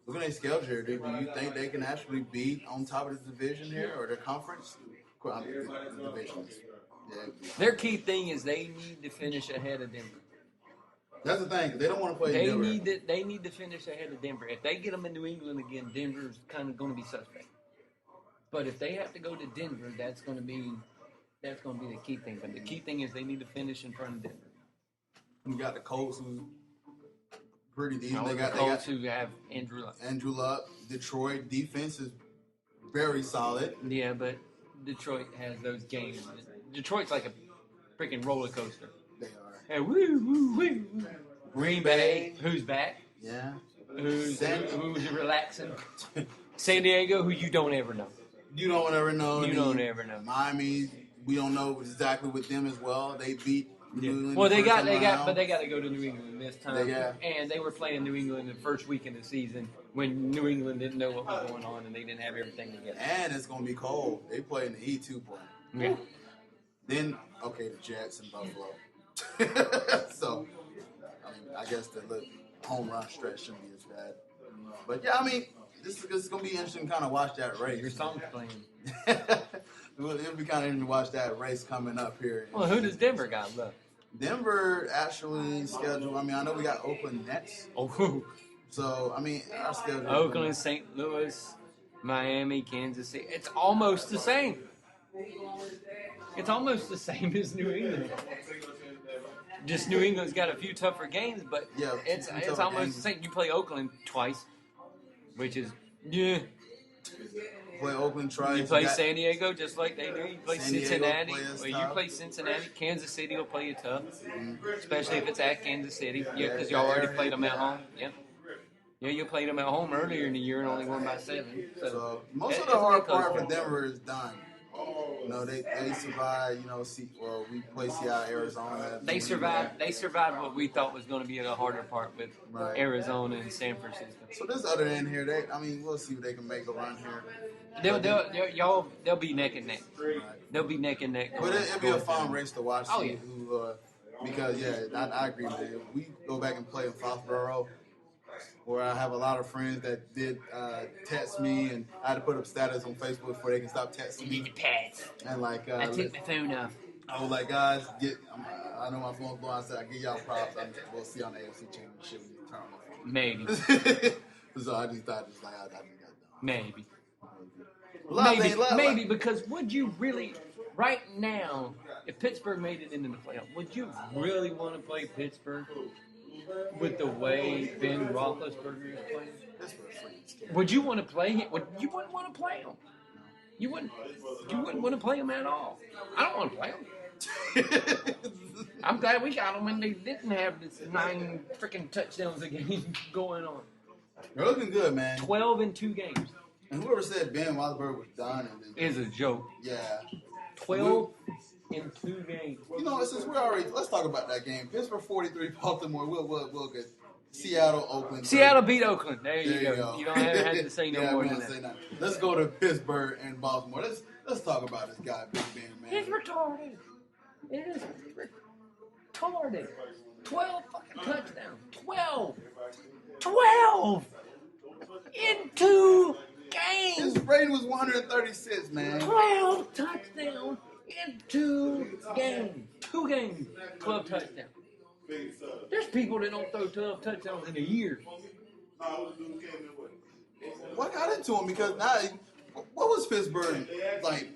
Looking at their schedule here, do you think they can actually be on top of the division here or the conference? The divisions. Yeah. Their key thing is they need to finish ahead of Denver. That's the thing. They don't want to play Denver. They need to finish ahead of Denver. If they get them in New England again, Denver's kind of going to be suspect. But if they have to go to Denver, that's going to be the key thing. But the key thing is they need to finish in front of Denver. You got the Colts who pretty decent. They got who have Andrew Luck. Andrew Luck. Detroit defense is very solid. Yeah, but Detroit has those games. Detroit's like a freaking roller coaster. They are. Hey, woo, woo, woo. Green Bay, who's back? Yeah. Who's relaxing? San Diego, who you don't ever know. You don't ever know. You don't ever know. Miami, we don't know exactly with them as well. They beat New England. Well, they got to go to New England this time. Yeah. And they were playing New England the first week of the season when New England didn't know what was going on and they didn't have everything together. And it's going to be cold. They play in the E2 point. Yeah. Then, the Jets and Buffalo. So, I guess the home run stretch shouldn't be as bad. But, yeah, this is going to be interesting to kind of watch that race. Your song's playing. It'll be kind of interesting to watch that race coming up here. Well, who does Denver got left? Denver actually scheduled. I know we got Oakland next. Oh. So, our schedule. Oakland, St. Louis, Miami, Kansas City. It's almost the same. It's almost the same as New England. Just New England's got a few tougher games, but it's almost the same. You play Oakland twice, which is Play Oakland twice. You play San Diego just like they do. You play Cincinnati. You play Cincinnati. Kansas City will play you tough, especially if it's at Kansas City. Yeah, because you already played them at home. Yeah. Yeah, you played them at home earlier in the year and only won by 7. So most of the hard part for Denver is done. They survived. We play Seattle, Arizona. They survived what we thought was going to be the harder part with Arizona and San Francisco. So this other end here, we'll see if they can make a run here. They'll be neck and neck. Right. They'll be neck and neck. But it'll be a fun race to watch. Oh yeah. Because I agree with you. We go back and play in Foxborough, where I have a lot of friends that did text me, and I had to put up status on Facebook before they can stop texting me. You need to pass. And I took my phone off. I was like, guys, I know my phone's blowing. I said, I give y'all props. We'll see on the AFC Championship when you turn on my phone. Maybe. So I just thought, I got done. Maybe. Maybe because would you really, right now, if Pittsburgh made it into the playoffs, would you really want to play Pittsburgh with the way Ben Roethlisberger is playing? Would you want to play him? You wouldn't want to play him. You wouldn't want to play him at all. I don't want to play him. I'm glad we got them when they didn't have this 9 freaking touchdowns a game going on. They're looking good, man. 12 in 2 games. And whoever said Ben Roethlisberger was done is a joke. Yeah. 12 in 2 games. Since we're already, let's talk about that game. Pittsburgh 43, Baltimore. We'll get Seattle, Oakland. Seattle beat Oakland. There you go. You don't have to say no more than that. Let's go to Pittsburgh and Baltimore. Let's talk about this guy, Big Ben, man. He's retarded. It is retarded. 12 fucking touchdowns. 12 in 2 games. His rating was 136, man. 12 touchdowns in 2 games. 2 games, 12 touchdowns. There's people that don't throw 12 touchdowns in a year. What got into him? Because now, what was Pittsburgh like?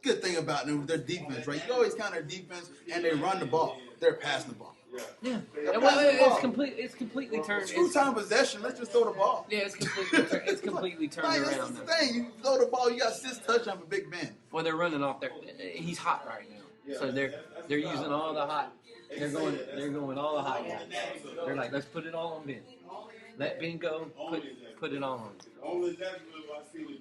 Good thing about them, their defense, right? You always count their defense, and they run the ball. They're passing the ball. Yeah. Well, it's completely turned. Screw time possession. Let's just throw the ball. Yeah, it's completely turned around. That's the thing. You throw the ball, you got 6 touchdowns for Big Ben. Well, they're running off there. He's hot right now, so they're using all the hot. They're going all the hot guys. They're like, let's put it all on Ben. Let Ben go. Put it all on.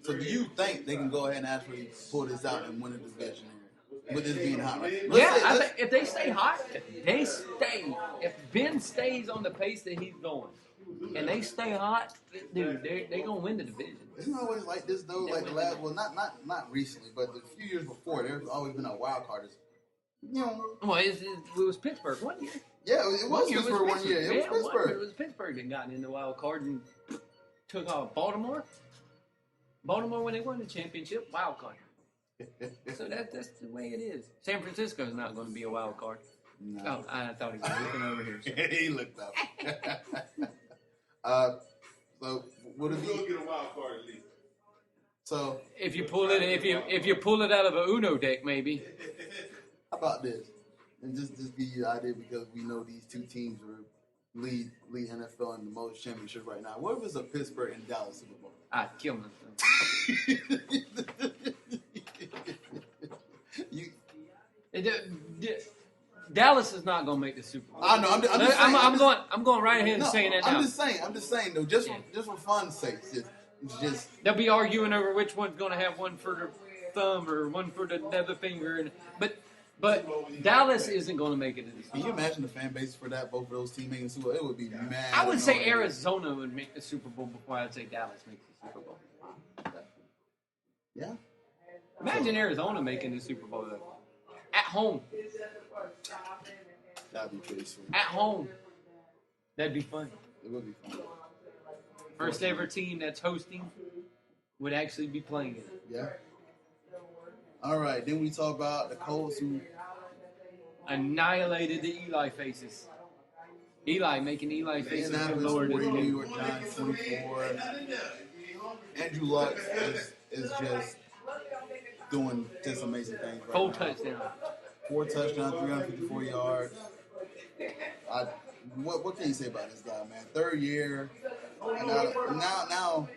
So do you think they can go ahead and actually pull this out and win a division here? With this being hot, right? I think if they stay hot, if Ben stays on the pace that he's going, and they stay hot, dude, they're going to win the division. Isn't it always like this, though? Like the last, not recently, but a few years before, there's always been a wild card. Well, it was Pittsburgh 1 year. Yeah, it was Pittsburgh 1 year. It was Pittsburgh. It was Pittsburgh that got in the wild card, and took Baltimore. Baltimore, when they won the championship, wild card. So that's the way it is. San Francisco's not going to be a wild card. No. Oh, I thought he was looking over here. So. He looked up. So what if We'll get a wild card at least. So If you pull it out of a Uno deck, maybe. how about this? And just give you an idea because we know these two teams are lead NFL in the most championships right now. What if it's a Pittsburgh and Dallas Super Bowl? I'd kill myself. Dallas is not going to make the Super Bowl. I know. I'm just saying, I'm going right ahead and saying that now. I'm just saying though, just for fun's sake, it's just They'll be arguing over which one's going to have one for the thumb or one for the nether finger, but Dallas isn't going to make it. Can you imagine the fan base for that? Both of those teams making the Super Bowl, it would be mad. I would say Arizona would make the Super Bowl before I'd say Dallas makes the Super Bowl. Yeah. Imagine Arizona making the Super Bowl though. At home. That'd be pretty sweet. At home. That'd be fun. It would be fun. First ever team that's hosting would actually be playing it. Yeah. All right. Then we talk about the Colts who Annihilated the Eli faces. Eli making Eli faces look Indianapolis lower 40, than New York Giants 24. Andrew Luck is just doing just amazing things right full now. touchdown. 4 touchdowns, 354 yards. What can you say about this guy, man? 3rd year, and now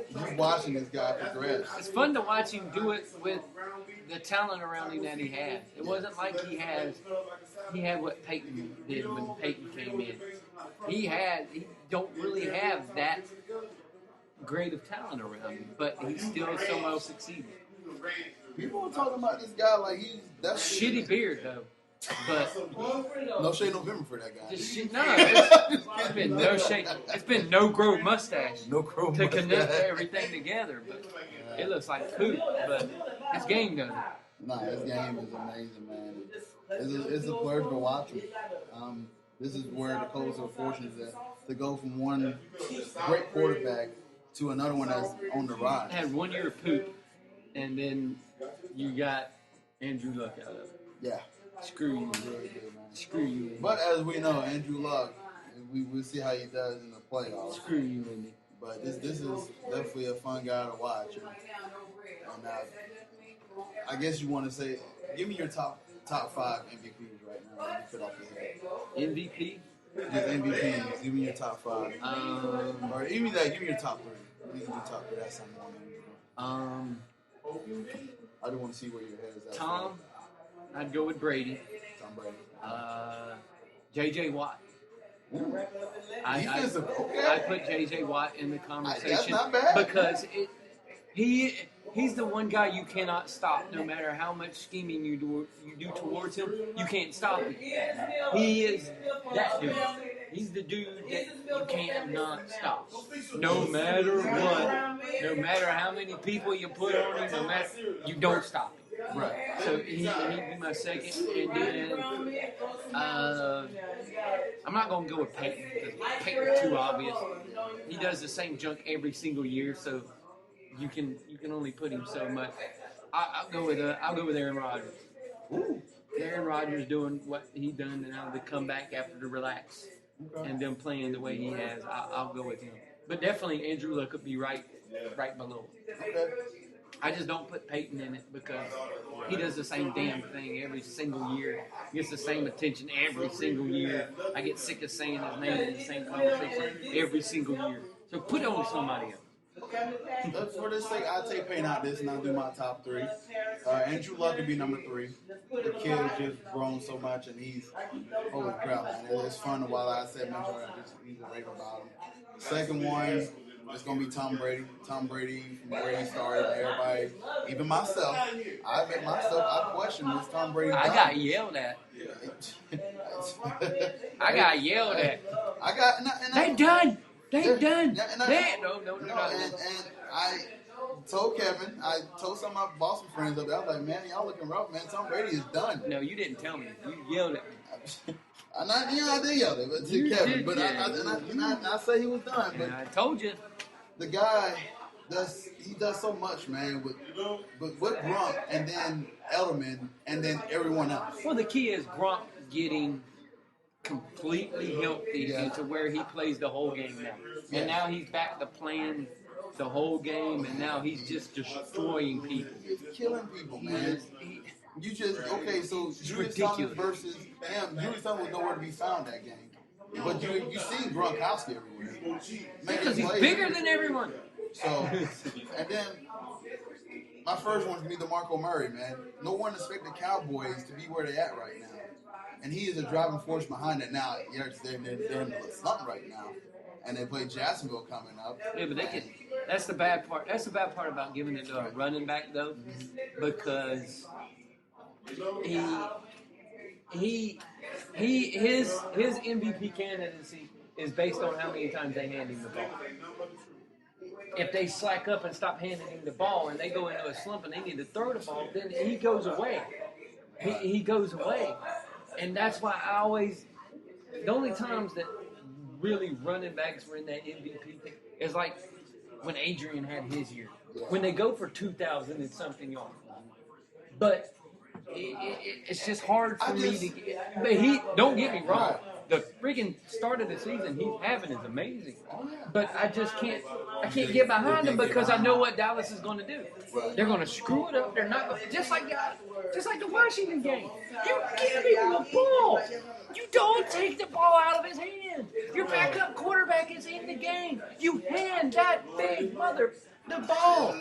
you're watching this guy progress. It's fun to watch him do it with the talent around him that he had. It wasn't like he had what Peyton did when Peyton came in. He don't really have that great of talent around him, but he still somehow succeeded. People are talking about this guy like that's Shitty beard though, but no shade November for that guy. just shit. No, it's been no shade. It's been no grow mustache No crow to connect mustache. everything together, but it looks like poop. But his game does it. Nah, this game is amazing, man. It's a pleasure to watch him. This is where the Colts are fortunate to go from one great quarterback to another one that's on the rise. Had 1 year of poop, and then you got Andrew Luck out of it. Yeah, Screw you. really good, man. Screw you. But as we know, Andrew Luck, we'll see how he does in the playoffs. Screw you, Mindy. But this is definitely a fun guy to watch. And I guess you want to say, give me your top 5 MVPs right now. Let me put off your head. MVP? Just MVPs. Give me your top 5. Or even that. Give me your top 3. You can do top 3. That's something more manageable. I just want to see where your head is at. Tom. I'd go with Brady. Tom Brady. J.J. Watt. Ooh. I put J.J. Watt in the conversation That's not bad. because he's the one guy you cannot stop. No matter how much scheming you do towards him, you can't stop him. He is that dude. He's the dude that you cannot stop. No matter what, no matter how many people you put on him, you don't stop him. Right. So he'd be my second, and then I'm not gonna go with Peyton because Peyton's too obvious. He does the same junk every single year, so you can only put him so much. I'll go with Aaron Rodgers. Ooh. Aaron Rodgers doing what he done and now the comeback after the relax and them playing the way he has. I'll go with him. But definitely Andrew Luck could be right below him. Okay. I just don't put Peyton in it because he does the same damn thing every single year. Gets the same attention every single year. I get sick of saying his name in the same conversation every single year. So put it on somebody else. For this sake, I'll take Payne out this and I'll do my top 3. Andrew Luck would be number 3. The kid has just grown so much and he's holy crap, man. It's fun while I said mention he's a rave about him. Second one, it's gonna be Tom Brady. Tom Brady from where he started. Everybody, even myself, I admit myself, I question this Tom Brady. I got yelled at. I got yelled at. They done. No. And I told Kevin, I told some of my Boston friends up there, I was like, man, y'all looking rough, man. Tom Brady is done. No, you didn't tell me. You yelled at me. I did yell it to You Kevin, did, but yeah. I say he was done. But And I told you. the guy does so much, man, with Gronk and then Edelman and then everyone else. Well, the key is Gronk getting completely healthy into where he plays the whole game now. And now he's back to playing the whole game, and now he's just destroying people. He's killing people, man. You just, okay, so Julius Thomas versus him. Julius Thomas was nowhere to be found that game. But you see Gronkowski everywhere. Because he's bigger than everyone. So, and then my first one's going to be DeMarco Murray, man. No one expected the Cowboys to be where they're at right now. And he is a driving force behind it now. They're in the slump right now. And they play Jacksonville coming up. Yeah, but they can. That's the bad part. That's the bad part about giving it to a running back, though, because his MVP candidacy is based on how many times they hand him the ball. If they slack up and stop handing him the ball, and they go into a slump and they need to throw the ball, then he goes away. He goes away, and that's why I always. The only times that really running backs were in that MVP thing is like when Adrian had his year, when they go for 2,000 and something yards. But it's just hard for me to get. But don't get me wrong. The freaking start of the season he's having is amazing. But I just can't. I can't get behind him because I know what Dallas is going to do. They're going to screw it up. They're not just like the Washington game. You give him the ball. You don't take the ball out of his hand. Your backup quarterback is in the game. You hand that big mother the ball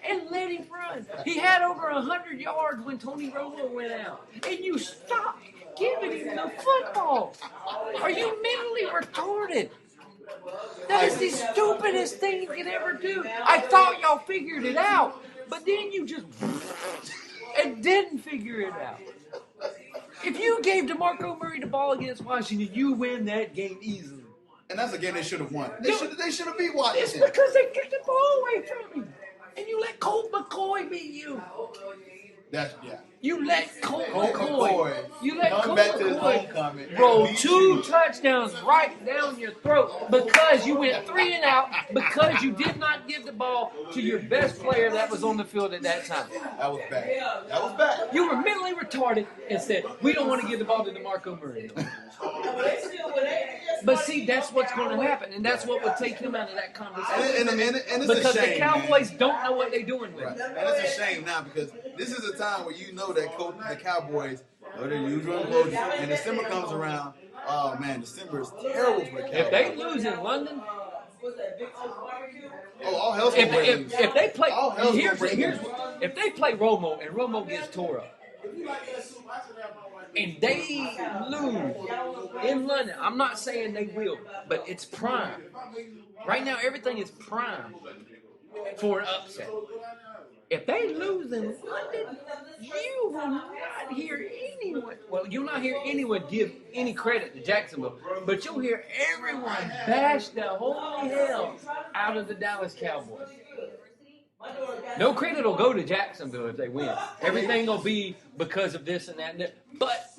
and let him run. He had over 100 yards when Tony Romo went out. And you stopped giving him the football. Are you mentally retarded? That is the stupidest thing you could ever do. I thought y'all figured it out, but then you just and didn't figure it out. If you gave DeMarco Murray the ball against Washington, you win that game easily. And that's a game they should have won. They should have beat Washington. It's because they kicked the ball away from you. And you let Colt McCoy beat you. You let Colt McCoy. You let Colt McCoy roll 2 touchdowns right down your throat because you went 3 and out because you did not give the ball to your best player that was on the field at that time. That was bad. You were mentally retarded and said, we don't want to give the ball to DeMarco Murray. But see, that's what's going to happen, and that's what would take him out of that conversation. And it's because a shame, the Cowboys man. don't know what they're doing with it. And it's a shame now because this is a time where you know that the Cowboys are their usual approach. And December comes around. Oh man, December is terrible for the Cowboys. If they lose in London, all hell's gonna break loose. If they play, here's if they play Romo and Romo gets tore up, and they lose in London, I'm not saying they will, but it's prime. Right now, everything is prime for an upset. If they lose in London, you will not hear anyone. Well, you'll not hear anyone give any credit to Jacksonville, but you'll hear everyone bash the holy hell out of the Dallas Cowboys. No credit will go to Jacksonville if they win. Everything will be because of this and that and that. But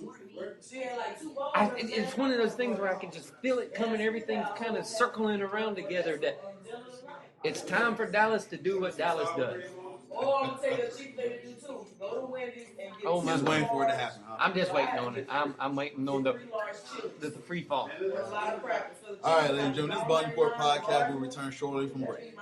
it's one of those things where I can just feel it coming. Everything's kind of circling around together. That it's time for Dallas to do what Dallas does. Oh, I'm gonna tell you a cheap thing to do too. Go to Wendy's and get. Oh, just waiting for it to happen. Huh? I'm just waiting on it. I'm waiting on the free fall. All right, ladies and gentlemen, this is Bud Report Podcast. We'll return shortly from break.